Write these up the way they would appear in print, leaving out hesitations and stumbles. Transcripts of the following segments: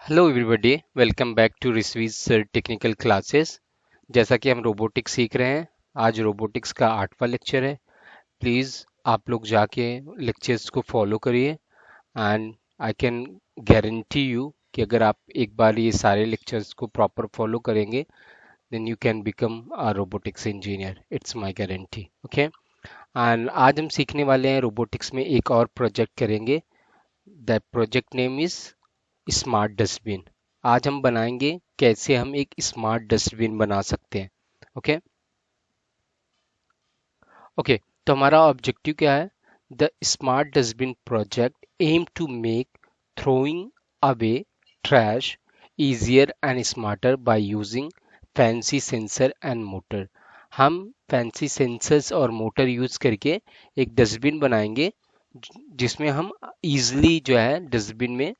Hello everybody, welcome back to Rizvi's technical classes. जैसा कि हम रोबोटिक्स सीख रहे हैं, आज रोबोटिक्स का 8वां लेक्चर है। प्लीज़ आप लोग जाके लेक्चर्स को फॉलो करिए and I can guarantee you कि अगर आप एक बार ये सारे लेक्चर्स को प्रॉपर फॉलो करेंगे then you can become a robotics engineer. It's my guarantee. Okay. And आज हम सीखने वाले हैं रोबोटिक्स में एक और प्रोजेक्ट करेंगे। That project name is smart dustbin. आज हम बनाएंगे कैसे हम एक स्मार्ट डस्टबिन बना सकते हैं। Okay okay. तो हमारा ऑब्जेक्टिव क्या है? The smart dustbin project aim to make throwing away trash easier and smarter by using fancy sensor and motor. हम फैंसी सेंसर्स और मोटर यूज करके एक डस्टबिन बनाएंगे जिसमें हम इजीली जो है डस्टबिन में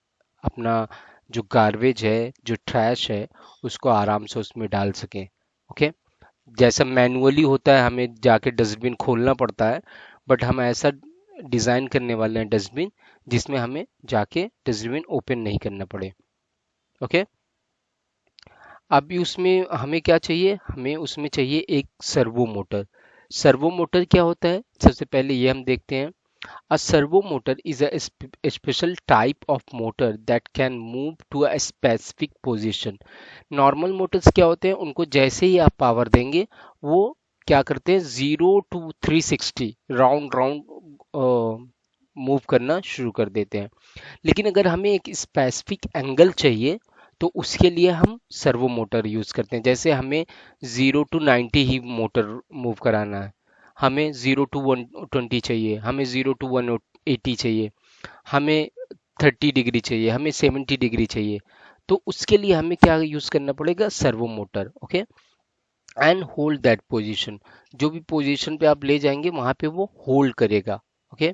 अपना जो गार्बेज है, जो ट्रैश है, उसको आराम से उसमें डाल सकें। ओके। जैसा मैनुअली होता है हमें जाके डस्टबिन खोलना पड़ता है, बट हम ऐसा डिज़ाइन करने वाले हैं डस्टबिन जिसमें हमें जाके डस्टबिन ओपन नहीं करना पड़े। ओके। अभी उसमें हमें क्या चाहिए? हमें उसमें चाहिए एक सर्वो मोटर। सर्वो मोटर क्या होता है, सबसे पहले ये हम देखते हैं। A servo motor is a special type of motor that can move to a specific position. Normal Motors क्या होते हैं, उनको जैसे ही आप पावर देंगे वो क्या करते हैं, 0 to 360 राउंड राउंड मूव करना शुरू कर देते हैं। लेकिन अगर हमें एक स्पेसिफिक एंगल चाहिए तो उसके लिए हम सर्वो मोटर यूज करते हैं। जैसे हमें 0 to 90 ही मोटर मूव कराना है, हमें 0 to 120 चाहिए, हमें 0 to 180 चाहिए, हमें 30 डिग्री चाहिए, हमें 70 डिग्री चाहिए, तो उसके लिए हमें क्या यूज करना पड़ेगा? Servo motor. Okay. And hold that position. जो भी पोजीशन पे आप ले जाएंगे वहां पे वो होल्ड करेगा। Okay.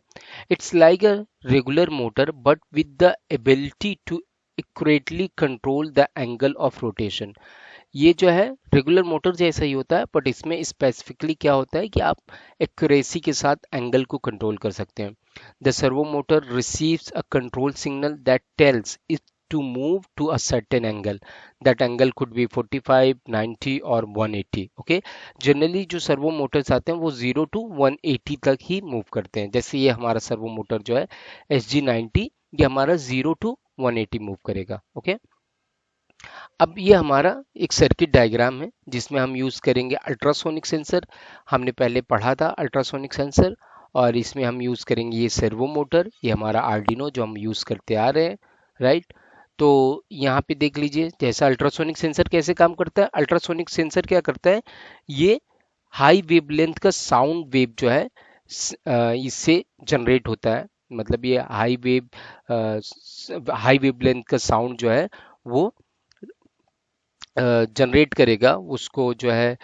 It's like a regular motor but with the ability to accurately control the angle of rotation. ये जो है रेगुलर मोटर जैसा ही होता है, बट इसमें स्पेसिफिकली क्या होता है कि आप एक्यूरेसी के साथ एंगल को कंट्रोल कर सकते हैं। The servo motor receives a control signal that tells it to move to a certain angle. That angle could be 45, 90 और 180। ओके। जनरली जो सर्वो मोटर्स आते हैं वो 0 to 180 तक ही मूव करते हैं। जैसे ये हमारा सर्वो मोटर जो है SG90, ये हमारा 0 to 180 मूव करेगा। ओके। अब ये हमारा एक सर्किट डायग्राम है जिसमें हम यूज करेंगे अल्ट्रासोनिक सेंसर। हमने पहले पढ़ा था अल्ट्रासोनिक सेंसर, और इसमें हम यूज करेंगे ये सर्वो मोटर, ये हमारा आर्डिनो जो हम यूज करते आ रहे हैं। राइट। तो यहाँ पे देख लीजिए जैसा अल्ट्रासोनिक सेंसर कैसे काम करता है। अल्ट्रासोनिक सेंसर क्या करता है, ये हाई वेवलेंथ का साउंड वेव जो है इससे जनरेट होता है। मतलब ये हाई वेवलेंथ का साउंड जो है वो जनरेट करेगा, उसको जो है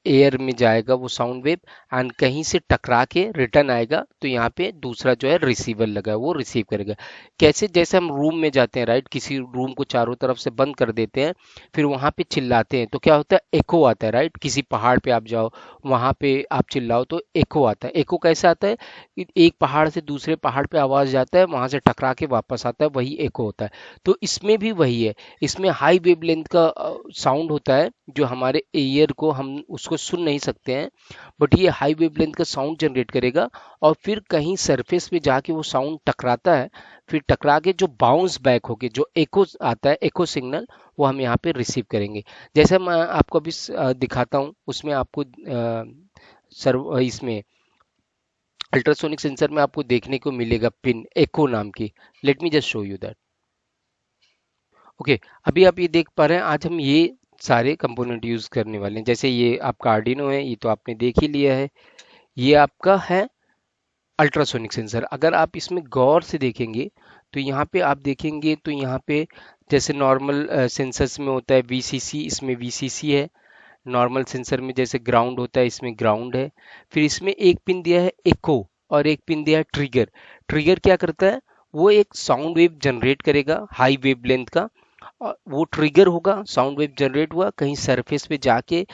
एयर में जाएगा वो साउंड वेव, एंड कहीं से टकरा के रिटर्न आएगा, तो यहाँ पे दूसरा जो है रिसीवर लगा है वो रिसीव करेगा। कैसे? जैसे हम रूम में जाते हैं, राइट, किसी रूम को चारों तरफ से बंद कर देते हैं, फिर वहां पे चिल्लाते हैं तो क्या होता है? एको आता है। राइट। किसी पहाड़ पे आप जाओ, वहां पे आप चिल्लाओ तो एको आता है। एको कैसे आता है? एक पहाड़ से दूसरे पहाड़ पे आवाज जाता है, वहां से टकरा के वापस आता है, वही एको होता है। तो इसमें भी वही है। इसमें हाई वेवलेंथ का साउंड होता है जो हमारे ईयर को, हम उसको सुन नहीं सकते हैं, बट ये हाई वेवलेंथ का साउंड जनरेट करेगा, और फिर कहीं सरफेस पे जाके वो साउंड टकराता है, फिर टकरा के जो बाउंस बैक होके जो एको आता है, एको सिग्नल, वो हम यहाँ पे रिसीव करेंगे। जैसे मैं आपको अभी दिखाता हूँ, उसमें आपको सर्व इसमें अल्ट्रासोनिक सेंसर में आपको देखने को मिलेगा पिन एको नाम की। Let me just show you that. Okay. अभी आप ये देख पा रहे हैं, आज हम ये सारे कंपोनेंट यूज करने वाले हैं। जैसे ये आपका आर्डिनो है, ये तो आपने देख ही लिया है। ये आपका है अल्ट्रासोनिक सेंसर। अगर आप इसमें गौर से देखेंगे तो यहाँ पे आप देखेंगे तो यहाँ पे जैसे नॉर्मल सेंसर्स में होता है वीसीसी, इसमें वीसीसी है। नॉर्मल सेंसर में जैसे ग्राउंड होता है, इसमें ग्राउंड है। फिर इसमें एक पिन दिया है एको, और एक पिन दिया है ट्रिगर। ट्रिगर क्या करता है? वो एक साउंड वेव जनरेट करेगा हाई वेव लेंथ का, और वो ट्रिगर होगा, साउंड वेव जनरेट हुआ, कहीं सरफेस पे जाके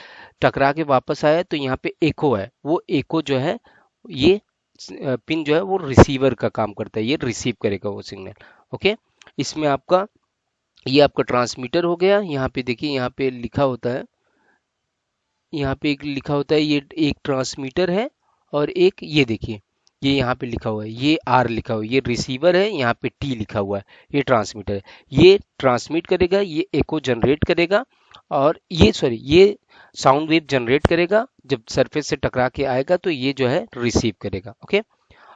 टकरा के वापस आया, तो यहाँ पे एको है। वो एको जो है, ये पिन जो है वो रिसीवर का काम करता है, ये रिसीव करेगा वो सिग्नल। ओके। इसमें आपका ये आपका ट्रांसमीटर हो गया। यहाँ पे देखिए, यहाँ पे लिखा होता है, यहाँ पे एक लिखा होता है, ये एक ट्रांसमीटर है, और एक ये देखिए, ये यहाँ पे लिखा हुआ है, ये आर लिखा हुआ है, ये रिसीवर है, यहाँ पे टी लिखा हुआ है, ये ट्रांसमीटर है। ये ट्रांसमिट करेगा, ये एको जनरेट करेगा, और ये सॉरी ये साउंड वेव जनरेट करेगा। जब सरफेस से टकरा के आएगा तो ये जो है रिसीव करेगा। ओके।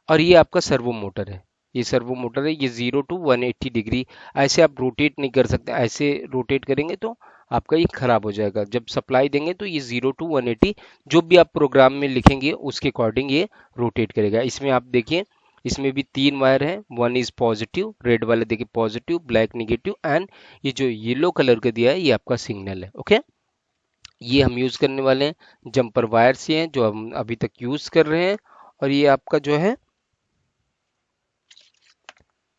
और ये आपका सर्वो मोटर है, ये सर्वो मोटर है। ये 0 to 180 डिग्री, ऐसे आप रोटेट नहीं कर सकते, ऐसे रोटेट करेंगे तो आपका ये खराब हो जाएगा। जब सप्लाई देंगे तो ये 0 to 180, जो भी आप प्रोग्राम में लिखेंगे उसके अकॉर्डिंग ये रोटेट करेगा। इसमें आप देखिए, इसमें भी 3 वायर है, वन इज पॉजिटिव, रेड वाले देखिए पॉजिटिव, ब्लैक निगेटिव, एंड ये जो येलो कलर का दिया है ये आपका सिग्नल है। ओके। ये हम यूज करने वाले हैं, जंपर वायर से हैं जो हम अभी तक यूज कर रहे हैं। और ये आपका जो है,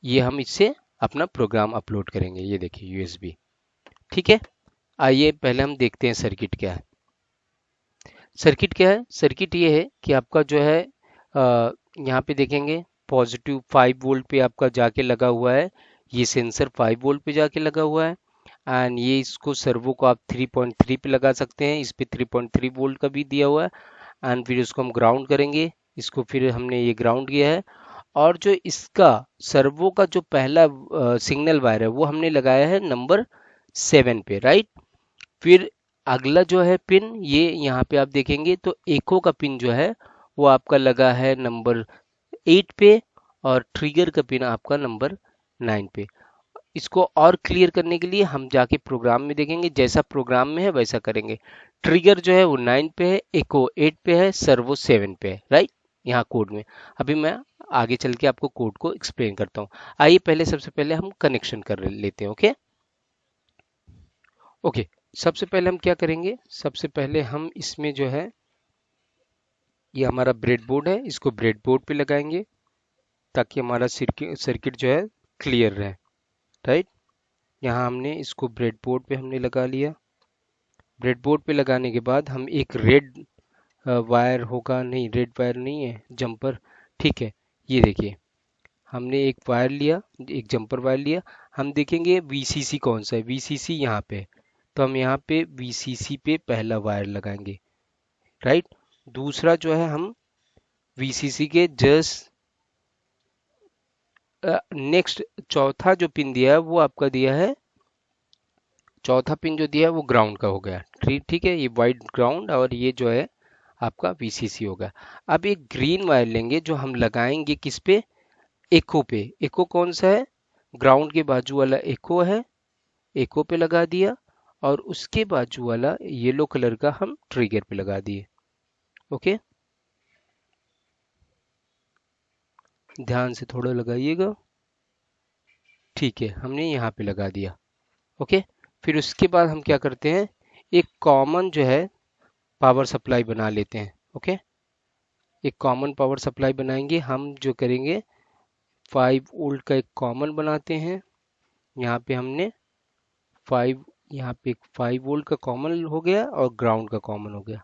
ये हम इससे अपना प्रोग्राम अपलोड करेंगे। ये देखिए यूएसबी। ठीक है। आइए पहले हम देखते हैं सर्किट क्या है। सर्किट क्या है? सर्किट ये है कि आपका जो है, यहाँ पे देखेंगे पॉजिटिव 5 वोल्ट पे आपका जाके लगा हुआ है, ये सेंसर 5 वोल्ट पे जाके लगा हुआ है। एंड ये इसको सर्वो को आप 3.3 पे लगा सकते हैं, इस पे 3.3 वोल्ट का भी दिया हुआ है। एंड फिर इसको हम ग्राउंड करेंगे, इसको फिर हमने ये ग्राउंड किया है। और जो इसका सर्वो का जो पहला सिग्नल वायर है वो हमने लगाया है नंबर 7 पे, राइट। फिर अगला जो है पिन, ये यहाँ पे आप देखेंगे तो एको का पिन जो है वो आपका लगा है नंबर 8 पे, और ट्रिगर का पिन आपका नंबर 9 पे। इसको और क्लियर करने के लिए हम जाके प्रोग्राम में देखेंगे, जैसा प्रोग्राम में है वैसा करेंगे। ट्रिगर जो है वो 9 पे है, एको 8 पे है, सर्वो 7 पे है, राइट, यहाँ कोड में। अभी मैं आगे चल के आपको कोड को एक्सप्लेन करता हूँ। आइए पहले, सबसे पहले हम कनेक्शन कर लेते हैं। ओके। ओके। सबसे पहले हम क्या करेंगे, सबसे पहले हम इसमें जो है, ये हमारा ब्रेड बोर्ड है, इसको ब्रेड बोर्ड पे लगाएंगे ताकि हमारा सर्किट जो है क्लियर रहे, राइट। यहाँ हमने इसको ब्रेड बोर्ड पे हमने लगा लिया। ब्रेड बोर्ड पे लगाने के बाद हम एक रेड वायर होगा, नहीं रेड वायर नहीं है, जंपर, ठीक है। ये देखिए, हमने एक वायर लिया, एक जंपर वायर लिया। हम देखेंगे वीसीसी कौन सा है, वीसीसी यहाँ पे है, तो हम यहाँ पे वीसीसी पे पहला वायर लगाएंगे, राइट। दूसरा जो है, हम वीसीसी के जस्ट नेक्स्ट चौथा जो पिन दिया है वो आपका दिया है, चौथा पिन जो दिया है वो ग्राउंड का हो गया। ठीक है, ये वाइट ग्राउंड, और ये जो है आपका वीसीसी होगा। अब एक ग्रीन वायर लेंगे जो हम लगाएंगे किस पे, एको पे। एको कौन सा है, ग्राउंड के बाजू वाला एको है, एको पे लगा दिया। और उसके बाजू वाला येलो कलर का हम ट्रिगर पे लगा दिए। ओके, ध्यान से थोड़ा लगाइएगा। ठीक है, हमने यहाँ पे लगा दिया। ओके। फिर उसके बाद हम क्या करते हैं, एक कॉमन जो है पावर सप्लाई बना लेते हैं। ओके, एक कॉमन पावर सप्लाई बनाएंगे। हम जो करेंगे, 5 वोल्ट का एक कॉमन बनाते हैं। यहाँ पे हमने 5, यहाँ पे एक 5 वोल्ट का कॉमन हो गया और ग्राउंड का कॉमन हो गया।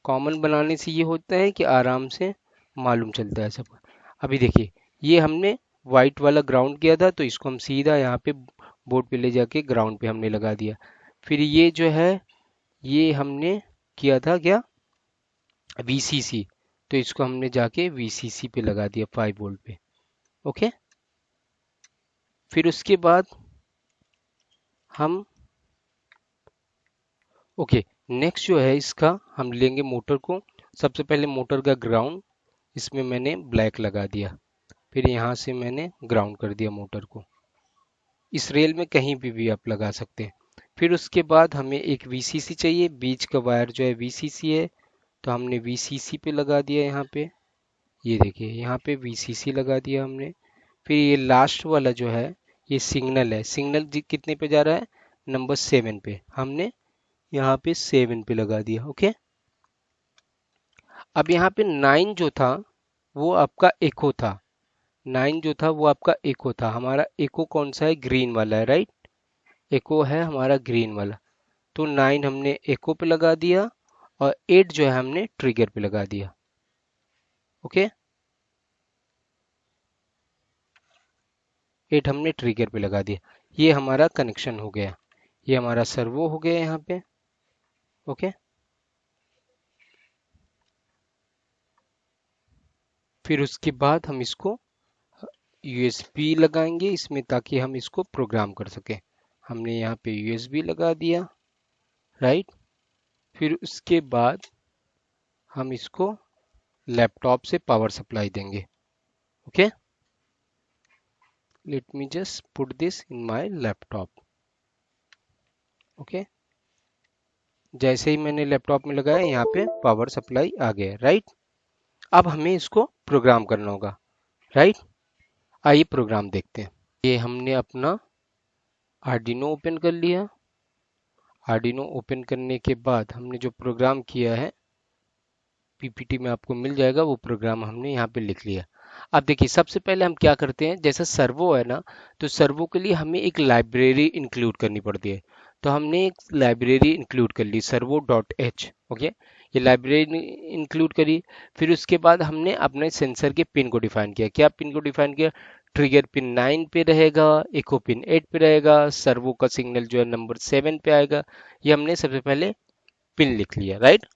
कॉमन बनाने से ये होता है कि आराम से मालूम चलता है सबको। अभी देखिए, ये हमने वाइट वाला ग्राउंड किया था, तो इसको हम सीधा यहाँ पे बोर्ड पे ले जाके ग्राउंड पे हमने लगा दिया। फिर ये जो है, ये हमने किया था क्या, वीसीसी, तो इसको हमने जाके वीसीसी पे लगा दिया 5 वोल्ट पे। ओके। फिर उसके बाद हम, ओके, नेक्स्ट जो है इसका, हम लेंगे मोटर को। सबसे पहले मोटर का ग्राउंड, इसमें मैंने ब्लैक लगा दिया। फिर यहाँ से मैंने ग्राउंड कर दिया मोटर को। इस रेल में कहीं भी आप लगा सकते हैं। फिर उसके बाद हमें एक वीसीसी चाहिए, बीच का वायर जो है वीसीसी है, तो हमने वीसीसी पे लगा दिया यहाँ पे। ये देखिए, यहाँ पे वीसीसी लगा दिया हमने। फिर ये लास्ट वाला जो है, ये सिग्नल है, सिग्नल कितने पे जा रहा है, नंबर 7 पे, हमने यहाँ पे 7 पे लगा दिया। ओके। अब यहाँ पे 9 जो था वो आपका एको था, 9 जो था वो आपका एको था। हमारा एको कौन सा है, ग्रीन वाला है, राइट। एको है हमारा ग्रीन वाला, तो 9 हमने एको पे लगा दिया, और 8 जो है हमने ट्रिगर पे लगा दिया। ओके, 8 हमने ट्रिगर पे लगा दिया। ये हमारा कनेक्शन हो गया, ये हमारा सर्वो हो गया यहाँ पे। ओके, फिर उसके बाद हम इसको यूएसबी लगाएंगे इसमें ताकि हम इसको प्रोग्राम कर सकें। हमने यहाँ पे यूएसबी लगा दिया, राइट। फिर उसके बाद हम इसको लैपटॉप से पावर सप्लाई देंगे। Okay, let me just put this in my laptop. Okay, जैसे ही मैंने लैपटॉप में लगाया यहाँ पे पावर सप्लाई आ गया, राइट। अब हमें इसको प्रोग्राम करना होगा, राइट। आइए प्रोग्राम देखते हैं। ये हमने अपना आर्डिनो ओपन कर लिया। आर्डिनो ओपन करने के बाद हमने जो प्रोग्राम किया है, पीपीटी में आपको मिल जाएगा, वो प्रोग्राम हमने यहाँ पे लिख लिया। अब देखिए सबसे पहले हम क्या करते हैं, जैसे सर्वो है ना, तो सर्वो के लिए हमें एक लाइब्रेरी इंक्लूड करनी पड़ती है। तो हमने एक लाइब्रेरी इंक्लूड कर ली, सर्वो डॉट एच। ओके, ये लाइब्रेरी इंक्लूड करी। फिर उसके बाद हमने अपने सेंसर के पिन को डिफाइन किया। क्या पिन को डिफाइन किया? ट्रिगर पिन 9 पे रहेगा, इको पिन 8 पे रहेगा, सर्वो का सिग्नल जो है नंबर 7 पे आएगा। ये हमने सबसे पहले पिन लिख लिया, राइट।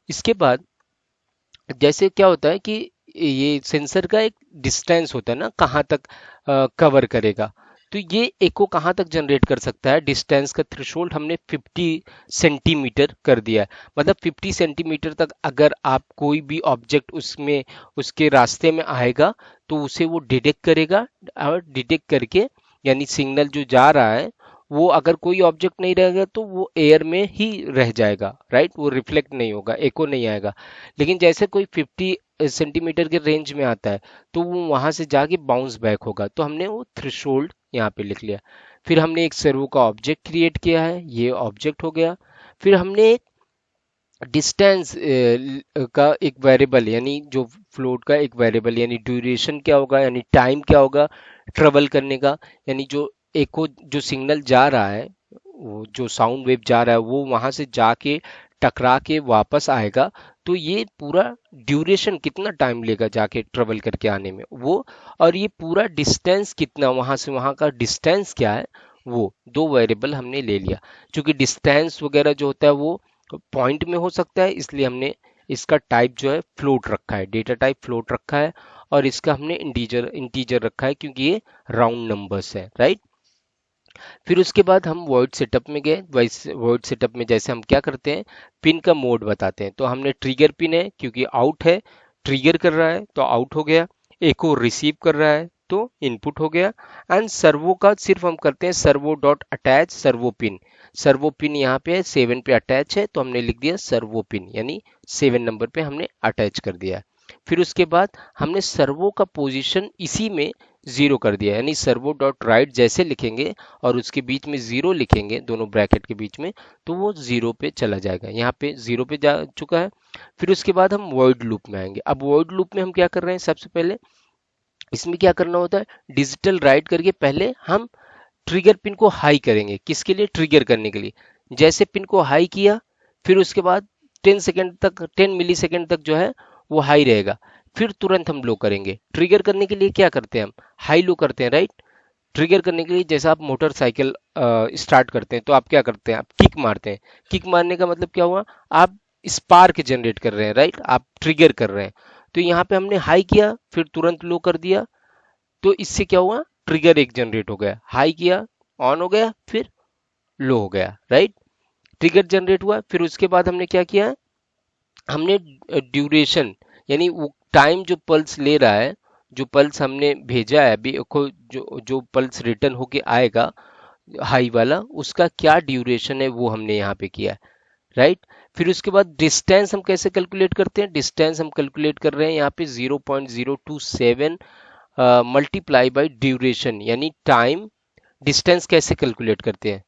इसके बाद जैसे क्या होता है कि ये सेंसर का एक डिस्टेंस होता है ना, कहाँ तक कवर करेगा। तो ये एको कहाँ तक जनरेट कर सकता है, डिस्टेंस का थ्रेशोल्ड हमने 50 सेंटीमीटर कर दिया है। मतलब 50 सेंटीमीटर तक अगर आप कोई भी ऑब्जेक्ट उसमें उसके रास्ते में आएगा तो उसे वो डिटेक्ट करेगा, और डिटेक्ट करके यानी सिग्नल जो जा रहा है वो अगर कोई ऑब्जेक्ट नहीं रहेगा तो वो एयर में ही रह जाएगा, राइट। वो रिफ्लेक्ट नहीं होगा, एको नहीं आएगा। लेकिन जैसे कोई 50 सेंटीमीटर के रेंज में आता है तो वो वहां से जाके बाउंस बैक होगा। तो हमने वो थ्रेशोल्ड यहाँ पे लिख लिया। फिर हमने एक सर्वो का ऑब्जेक्ट क्रिएट किया है, ये ऑब्जेक्ट हो गया। फिर हमने एक डिस्टेंस का एक वेरिएबल यानी जो फ्लोट का एक वेरिएबल यानी ड्यूरेशन क्या होगा, यानी टाइम क्या होगा ट्रेवल करने का, यानी जो एको जो सिग्नल जा रहा है, वो जो साउंड वेव जा रहा है वो वहां से जाके टकरा के वापस आएगा। तो ये पूरा ड्यूरेशन कितना टाइम लेगा जाके ट्रेवल करके आने में वो, और ये पूरा डिस्टेंस कितना वहां से वहां का डिस्टेंस क्या है, वो दो वेरिएबल हमने ले लिया। क्योंकि डिस्टेंस वगैरह जो होता है वो पॉइंट में हो सकता है, इसलिए हमने इसका टाइप जो है फ्लोट रखा है, डेटा टाइप फ्लोट रखा है। और इसका हमने इंटीजर इंटीजर रखा है क्योंकि ये राउंड नंबर्स है, राइट। फिर उसके बाद हम वर्ड सेटअप में गए। वैसे वर्ड सेटअप में जैसे हम क्या करते हैं, पिन का मोड बताते हैं। तो हमने ट्रिगर पिन है क्योंकि आउट है, ट्रिगर कर रहा है तो आउट हो गया। एको रिसीव कर रहा है तो इनपुट हो गया। एंड सर्वो का सिर्फ हम करते हैं servo dot attach servo pin. Servo pin यहाँ पे है 7 पे अटैच है तो हमने लिख दिया सर्वो पिन, यानी 7 नंबर पे हमने अटैच कर दिया। फिर उसके बाद हमने सर्वो का पोजीशन इसी में जीरो कर दिया, यानी सर्वो डॉट राइट जैसे लिखेंगे और उसके बीच में जीरो लिखेंगे दोनों ब्रैकेट के बीच में, तो वो जीरो पे चला जाएगा। यहाँ पे जीरो पे जा चुका है। फिर उसके बाद हम वर्ड लूप में आएंगे। अब वर्ड लूप में हम क्या कर रहे हैं, सबसे पहले इसमें क्या करना होता है, डिजिटल राइट करके पहले हम ट्रिगर पिन को हाई करेंगे। किसके लिए? ट्रिगर करने के लिए। जैसे पिन को हाई किया फिर उसके बाद 10 सेकेंड तक, 10 मिली सेकेंड तक जो है वो हाई रहेगा। फिर तुरंत हम लो करेंगे। ट्रिगर करने के लिए क्या करते हैं, हम हाई लो करते हैं, राइट। ट्रिगर करने के लिए जैसे आप मोटरसाइकिल स्टार्ट करते हैं तो आप क्या करते हैं, आप किक मारते हैं। किक मारने का मतलब क्या हुआ, आप स्पार्क जनरेट कर रहे हैं, राइट, आप ट्रिगर कर रहे हैं। तो यहाँ पे हमने हाई किया फिर तुरंत लो कर दिया, तो इससे क्या हुआ, ट्रिगर एक जनरेट हो गया। हाई किया, ऑन हो गया, फिर लो हो गया, राइट। ट्रिगर जनरेट हुआ। फिर उसके बाद हमने क्या किया, हमने ड्यूरेशन यानी वो टाइम जो पल्स ले रहा है, जो पल्स हमने भेजा है अभी को, जो जो पल्स रिटर्न होके आएगा हाई वाला, उसका क्या ड्यूरेशन है वो हमने यहाँ पे किया है, राइट। फिर उसके बाद डिस्टेंस हम कैसे कैलकुलेट करते हैं, डिस्टेंस हम कैलकुलेट कर रहे हैं यहाँ पे 0.027 मल्टीप्लाई बाई ड्यूरेशन यानी टाइम। डिस्टेंस कैसे कैलकुलेट करते हैं,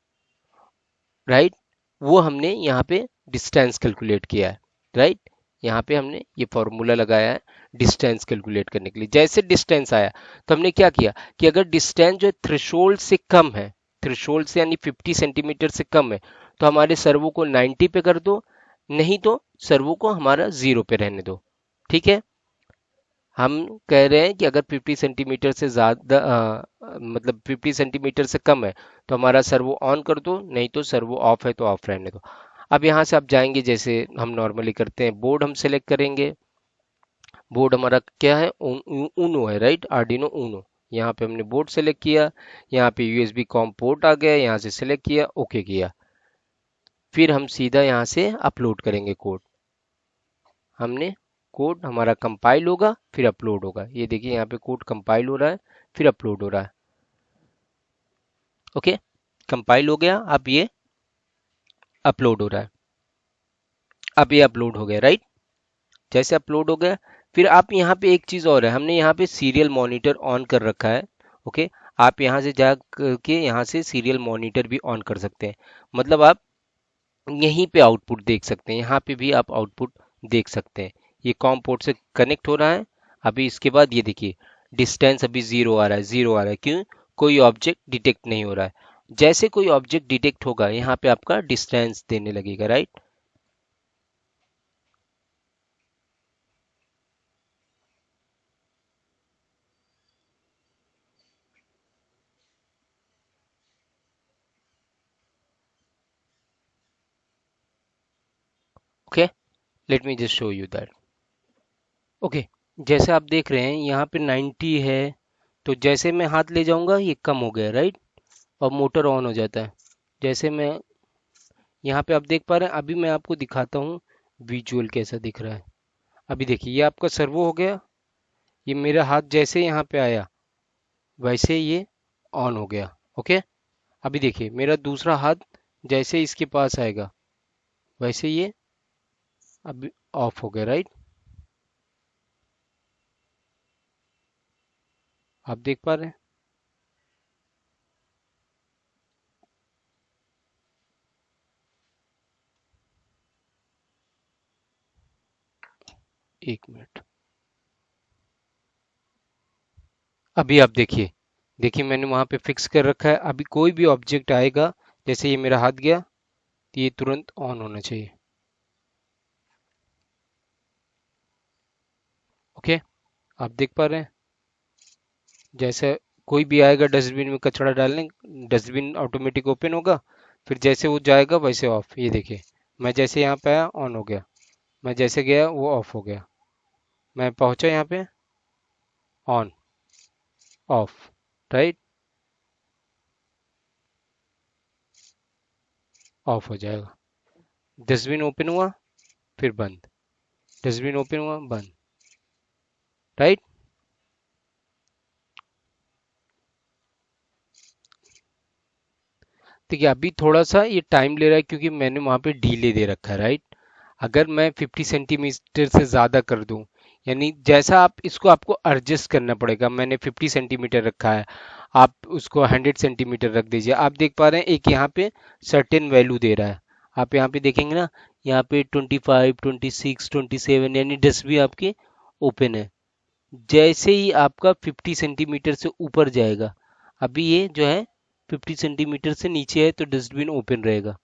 राइट, वो हमने यहाँ पे डिस्टेंस कैलकुलेट किया है, राइट। यहाँ पे हमने ये फॉर्मूला लगाया है डिस्टेंस कैलकुलेट करने के लिए। जैसे डिस्टेंस आया तो हमने क्या किया कि अगर डिस्टेंस जो है थ्रेशोल्ड से कम है, थ्रेशोल्ड से यानी 50 सेंटीमीटर से कम है, तो हमारे सर्वो को 90 पे कर दो, नहीं तो सर्वो को हमारा जीरो पे रहने दो, ठीक है। हम कह रहे हैं कि अगर 50 सेंटीमीटर से ज़्यादा मतलब 50 सेंटीमीटर से कम है तो हमारा सर्वो ऑन कर दो, नहीं तो सर्वो ऑफ है तो ऑफ रहने दो। अब यहाँ से आप जाएंगे, जैसे हम नॉर्मली करते हैं, बोर्ड हम सेलेक्ट करेंगे। बोर्ड हमारा क्या है, ऊनो है, राइट, आर्डिनो ऊनो। यहाँ पे हमने बोर्ड सेलेक्ट किया, यहाँ पे यूएसबी कॉम पोर्ट आ गया, यहाँ से सेलेक्ट किया, ओके किया। फिर हम सीधा यहाँ से अपलोड करेंगे कोड। हमने कोड हमारा कंपाइल होगा फिर अपलोड होगा, ये देखिए यहाँ पे कोड कंपाइल हो रहा है फिर अपलोड हो रहा है। ओके, कंपाइल हो गया, अब ये अपलोड हो रहा है। अब ये अपलोड हो गया, राइट। जैसे अपलोड हो गया, फिर आप यहाँ पे एक चीज़ और है, हमने यहाँ पे सीरियल मॉनिटर ऑन कर रखा है। ओके, आप यहाँ से जा के यहाँ से सीरियल मॉनिटर भी ऑन कर सकते हैं। मतलब आप यहीं पे आउटपुट देख सकते हैं, यहाँ पे भी आप आउटपुट देख सकते हैं। ये कॉम पोर्ट से कनेक्ट हो रहा है। अभी इसके बाद ये देखिए, डिस्टेंस अभी जीरो आ रहा है, जीरो आ रहा है, क्यों? कोई ऑब्जेक्ट डिटेक्ट नहीं हो रहा है। जैसे कोई ऑब्जेक्ट डिटेक्ट होगा यहाँ पे आपका डिस्टेंस देने लगेगा, right. Okay, let me just show you that. Okay, जैसे आप देख रहे हैं यहाँ पे 90 है, तो जैसे मैं हाथ ले जाऊंगा ये कम हो गया, राइट, और मोटर ऑन हो जाता है। जैसे मैं यहाँ पे आप देख पा रहे हैं, अभी मैं आपको दिखाता हूँ विजुअल कैसा दिख रहा है। अभी देखिए ये आपका सर्वो हो गया, ये मेरा हाथ जैसे यहाँ पे आया वैसे ये ऑन हो गया। ओके, अभी देखिए मेरा दूसरा हाथ जैसे इसके पास आएगा वैसे ये अभी ऑफ हो गया, राइट। आप देख पा रहे हैं? एक मिनट, अभी आप देखिए, देखिए मैंने वहां पे फिक्स कर रखा है, अभी कोई भी ऑब्जेक्ट आएगा, जैसे ये मेरा हाथ गया तो ये तुरंत ऑन होना चाहिए। ओके, आप देख पा रहे हैं, जैसे कोई भी आएगा डस्टबिन में कचरा डालने, डस्टबिन ऑटोमेटिक ओपन होगा, फिर जैसे वो जाएगा वैसे ऑफ। ये देखिए, मैं जैसे यहाँ पे आया ऑन हो गया, मैं जैसे गया वो ऑफ हो गया, मैं पहुंचा यहाँ पे ऑन, ऑफ, राइट, ऑफ हो जाएगा। डस्टबिन ओपन हुआ फिर बंद, डस्टबिन ओपन हुआ बंद, राइट। देखिए अभी थोड़ा सा ये टाइम ले रहा है क्योंकि मैंने वहां पे डीले दे रखा है, राइट। अगर मैं 50 सेंटीमीटर से ज़्यादा कर दूं, यानी जैसा आप इसको आपको एडजस्ट करना पड़ेगा। मैंने 50 सेंटीमीटर रखा है, आप उसको 100 सेंटीमीटर रख दीजिए। आप देख पा रहे हैं एक यहाँ पे सर्टेन वैल्यू दे रहा है, आप यहाँ पे देखेंगे ना, यहाँ पे 25, 26, 27, यानी 10 भी आपके ओपन है। जैसे ही आपका 50 सेंटीमीटर से ऊपर जाएगा, अभी ये जो है 50 सेंटीमीटर से नीचे है तो डस्टबिन ओपन रहेगा।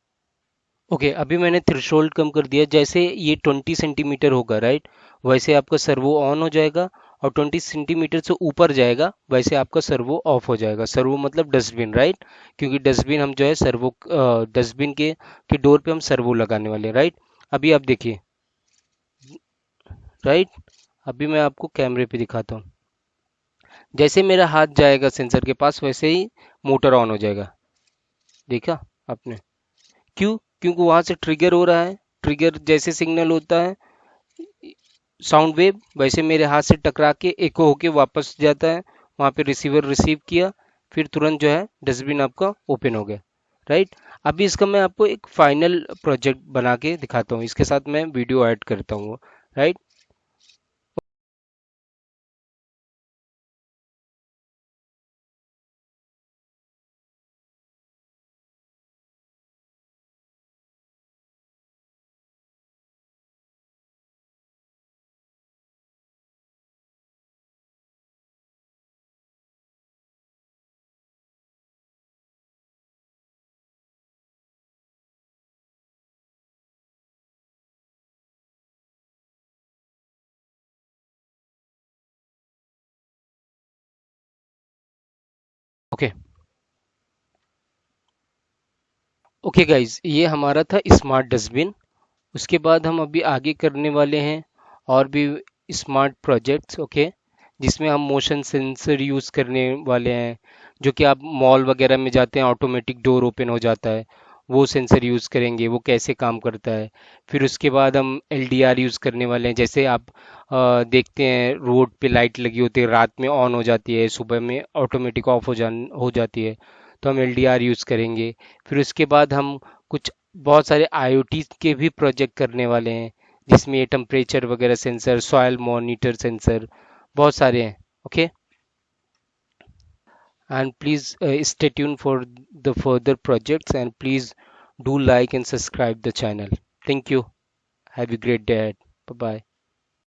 ओके, अभी मैंने थ्रेशोल्ड कम कर दिया, जैसे ये 20 सेंटीमीटर होगा, राइट, वैसे आपका सर्वो ऑन हो जाएगा। और 20 सेंटीमीटर से ऊपर जाएगा वैसे आपका सर्वो ऑफ हो जाएगा। सर्वो मतलब डस्टबिन, राइट, क्योंकि डस्टबिन हम जो है सर्वो, डस्टबिन के डोर पे हम सर्वो लगाने वाले हैं, राइट। अभी आप देखिए, राइट, अभी मैं आपको कैमरे पे दिखाता हूँ, जैसे मेरा हाथ जाएगा सेंसर के पास वैसे ही मोटर ऑन हो जाएगा। देखा आपने? क्यों? क्योंकि वहां से ट्रिगर हो रहा है, ट्रिगर जैसे सिग्नल होता है साउंड वेव, वैसे मेरे हाथ से टकरा के एको होके वापस जाता है, वहां पे रिसीवर रिसीव किया, फिर तुरंत जो है डस्टबिन आपका ओपन हो गया, राइट। अभी इसका मैं आपको एक फाइनल प्रोजेक्ट बना के दिखाता हूँ, इसके साथ मैं वीडियो ऐड करता हूँ, राइट। ओके। ओके गाइज, ये हमारा था स्मार्ट डस्टबिन। उसके बाद हम अभी आगे करने वाले हैं और भी स्मार्ट प्रोजेक्ट्स। ओके, जिसमें हम मोशन सेंसर यूज़ करने वाले हैं। जो कि आप मॉल वगैरह में जाते हैं, ऑटोमेटिक डोर ओपन हो जाता है, वो सेंसर यूज़ करेंगे, वो कैसे काम करता है। फिर उसके बाद हम एलडीआर यूज़ करने वाले हैं। जैसे आप देखते हैं रोड पे लाइट लगी होती है, रात में ऑन हो जाती है, सुबह में ऑटोमेटिक ऑफ हो जाती है, तो हम एलडीआर यूज़ करेंगे। फिर उसके बाद हम कुछ बहुत सारे आईओटी के भी प्रोजेक्ट करने वाले हैं, जिसमें ये टेम्परेचर वगैरह सेंसर, सॉइल मॉनिटर सेंसर, बहुत सारे हैं। Okay, and please stay tuned for the further projects, and please do like and subscribe the channel. Thank you. Have a great day. Bye bye.